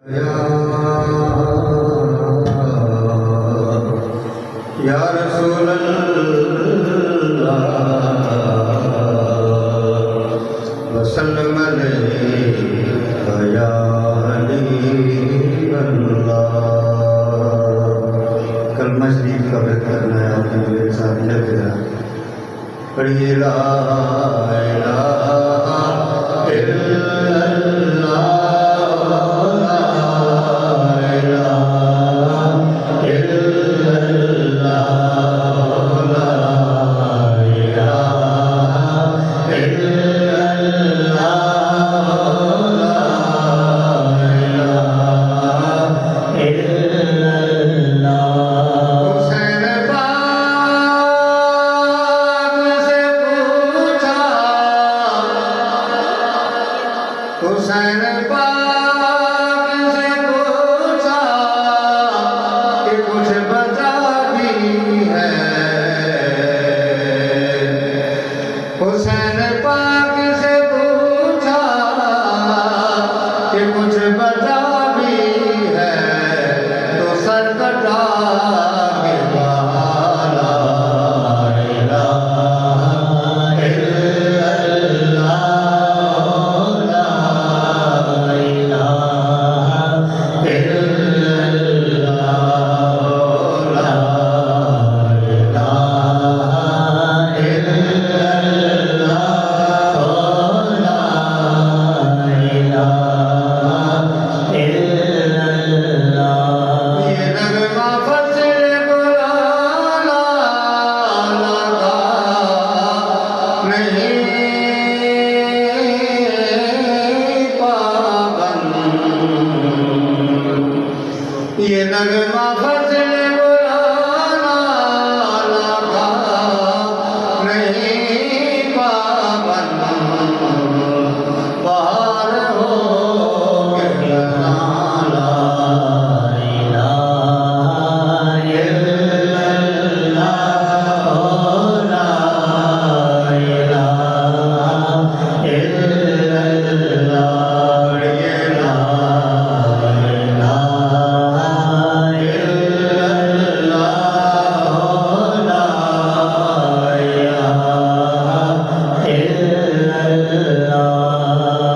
या रसूल अल्लाह वसल्लम अलैका या हबीब अल्लाह। कलमा शरीफ का व्रत करना है आपने मेरे साथ लगेगा। पढ़िए ला इलाहा इल्लल्लाह हुसैन पाक से पूछा कि कुछ बचा भी है। हुसैन पाक से पूछा कि कुछ बचा भी है, तो सर कटा के वाला ये नगमा फजले बुलाना लगा नहीं पाबंद बाहर हो गया ला इलाहा इल्लल्लाह ला इलाहा इल्लल्लाह।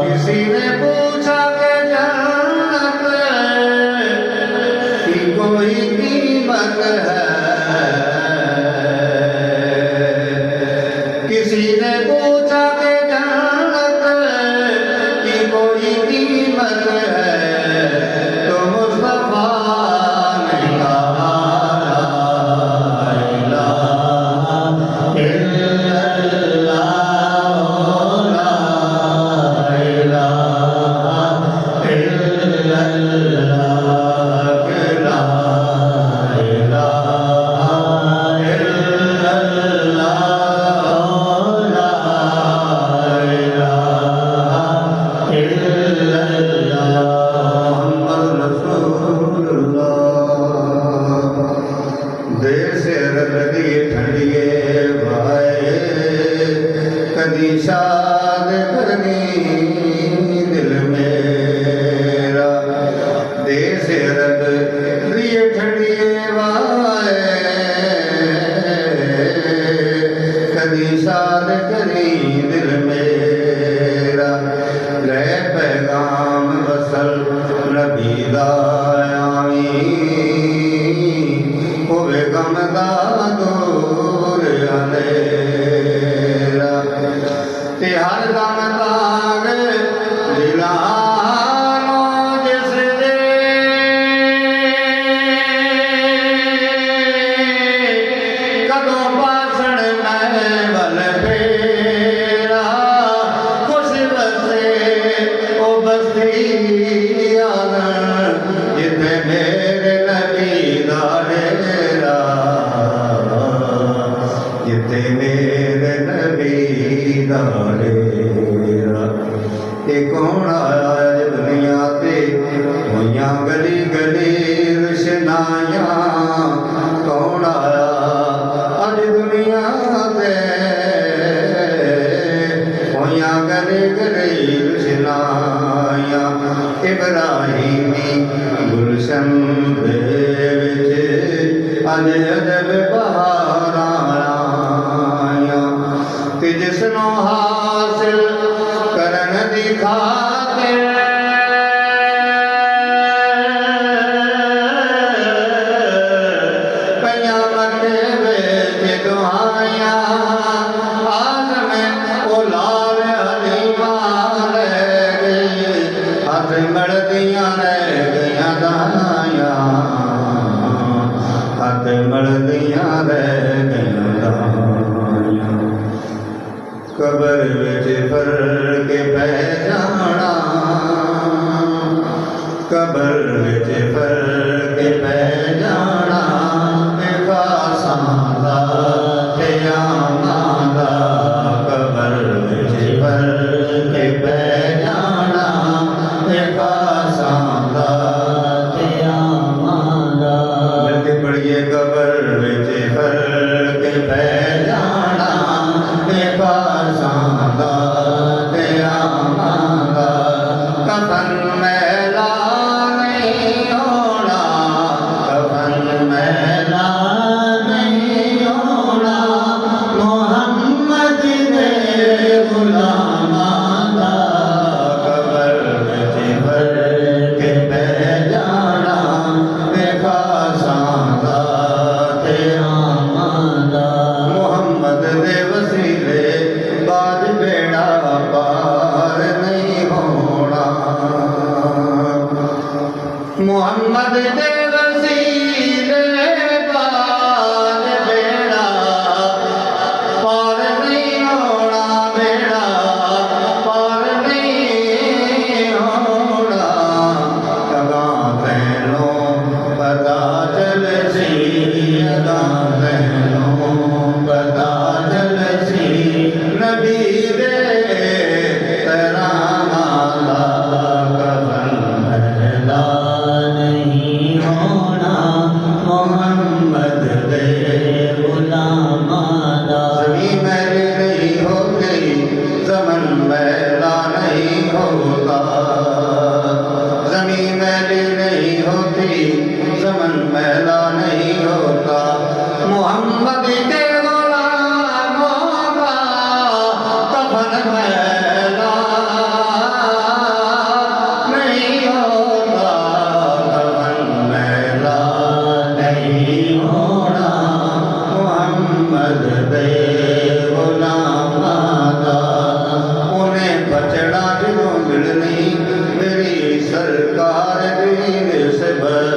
किसी ने पूछा कि जन्नत की कोई कीमत है। किसी ने पूछा कि जन्नत की कोई कीमत है, तो मुस्तफा ने कहा ला इलाहा इल्लल्लाह देर से रख दिए ठंडिए भाई, कदी शाद करनी दिल मेरा। देर से रख दिए ठंडिए भाई, कदी शाद करनी दिल मेरा। ले पैगाम बसल नबी दा गम दा दूर अंधेरा, ते हर दम ताग दिलानो जिस दे कदों पासण मैं बल फेरा। खुश बसे ओ बस्ती जिथे मेरे नबी दा डेरा। रह गया दाया, हथ मलदियां रह गया दाया। कबर विच फर के पै जाना, कबर विच फर के पै जाना, बेखासां दा ते आमां दा। कबर विच फर के पै जाना, बेखासां दा ते आमां दा। मिलके पढ़िए कबर विच फर के पै जाना, बेखासां दा ते आमां दा। कफन मैला नहीं होना, कफन मैला नहीं होना, मोहम्मद दे गुलामां दा। कबर विच फर के पै जाना, बेखासां दा ते आमां दा। मोहम्मद दे वसीले बाद बेड़ा पार नहीं होना, मोहम्मद दे वसीले बाद बेड़ा पार नहीं होना, बेड़ा पार नहीं होना। अगां तैनों पता चल सी, अगां तैनों पता चल सी, नबी दे तरामां दा। कफन मैला नहीं होना, मोहम्मद दे गुलामां दा। ज़मीं मैली नहीं होती, ज़मन मैला नहीं होता, ज़मीं मैली नहीं होती, ज़मन मैला नहीं होता। मोहम्मद के गुलामों का कफन मैला नहीं होता, कफन मैला नहीं होना, मोहम्मद दे गुलामां दा। उन्हें बचड़ा जिन्हों मिलनी मेरी सरकार दी निस्बत,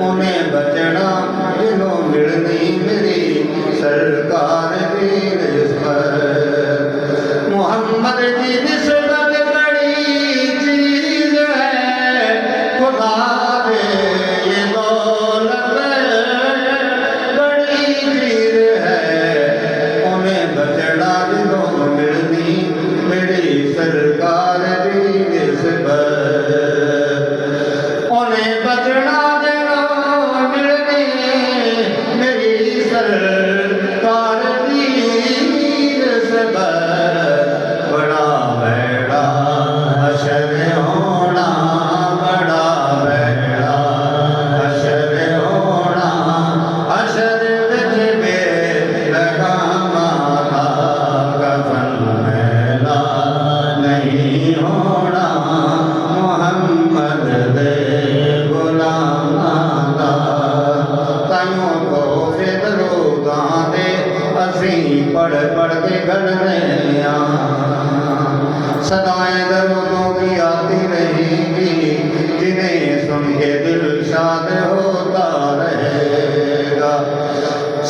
उन्हें बचड़ा जिन्हों मिलनी मेरी सरकार दी निस्बत। मोहम्मद की निस्बत बड़ी चीज है, खुदा दे ये दौलत बड़ी चीज है। उन्हें बचड़ा जिन्हों मिलनी मेरी सरकार दी निस्बत, उन्हें बचड़ा जिन्हों मिलनी मेरी सरकार दी निस्बत। बड़ा बेड़ा हशर होना, बड़ा बेड़ा हशर होना, हशर विच बेलगामां दा। कफन मैला नहीं होना, मोहम्मद दे गुलामां दा। ताइयों तोहफे दरूदां दे असीं पढ़ पढ़ के गढ़ने आ, सदाएं दरूदों की आती रहेंगी, जिन्हें सुन के दिल शाद होता रहेगा।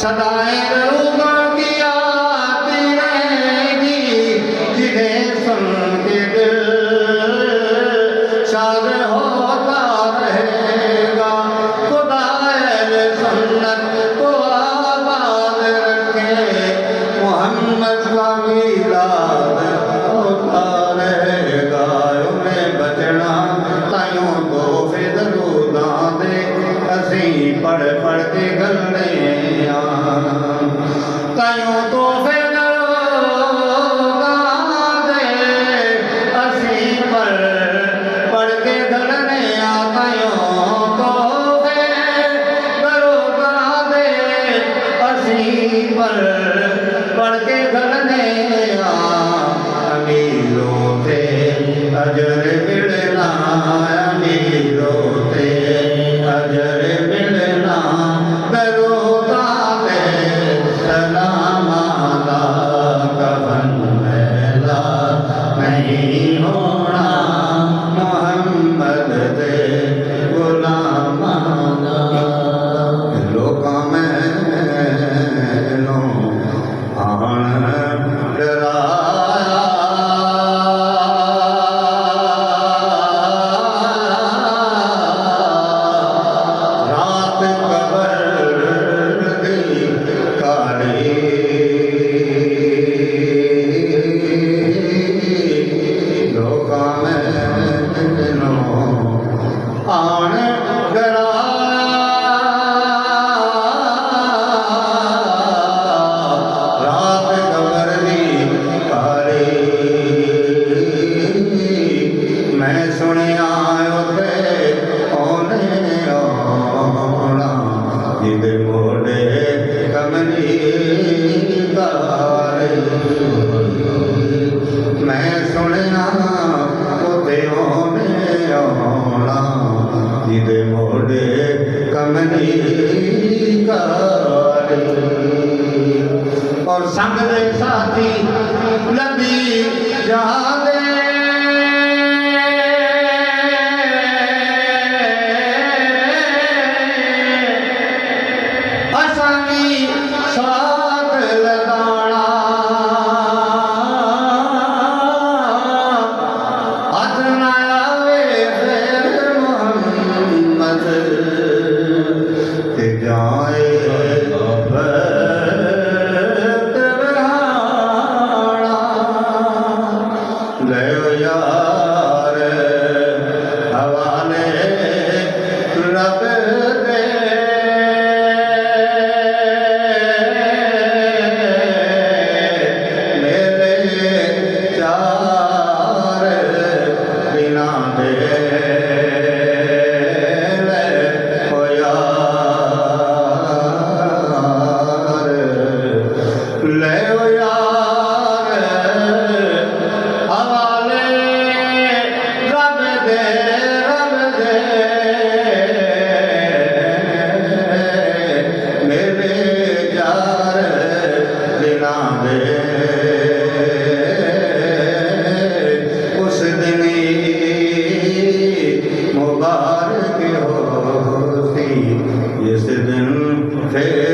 सदाएं दरूदों की आती रहेंगी, जिन्हें सुन के दिल शाद होता रहेगा। खुदा अहले सुन्नत को आबाद रखे, मोहम्मद का मीलाद होता रहेगा। उन्हें बचना ताइयों तोहफे दरूदां दे असीं पढ़ पढ़ के गलने आ, ताइयों तोहफे दरूदां दे असीं पढ़ पढ़ के सुनिया उते ओने आना जिदे मोड़े कमली तारे मैं सुनिया उते ओने आना जिदे मोड़े कमली तारे और संग दे साथी लदी जादे असानी साथ लगाना हथ न आवे फिर मोहम्मद ते जाए गयो यार हवाले रब दे मेरे चार बिना दे ओ यार ले ओ यार हवाले रब दे मेरे यार बिना दे उस दिन मुबारक होती जिस दिन फिर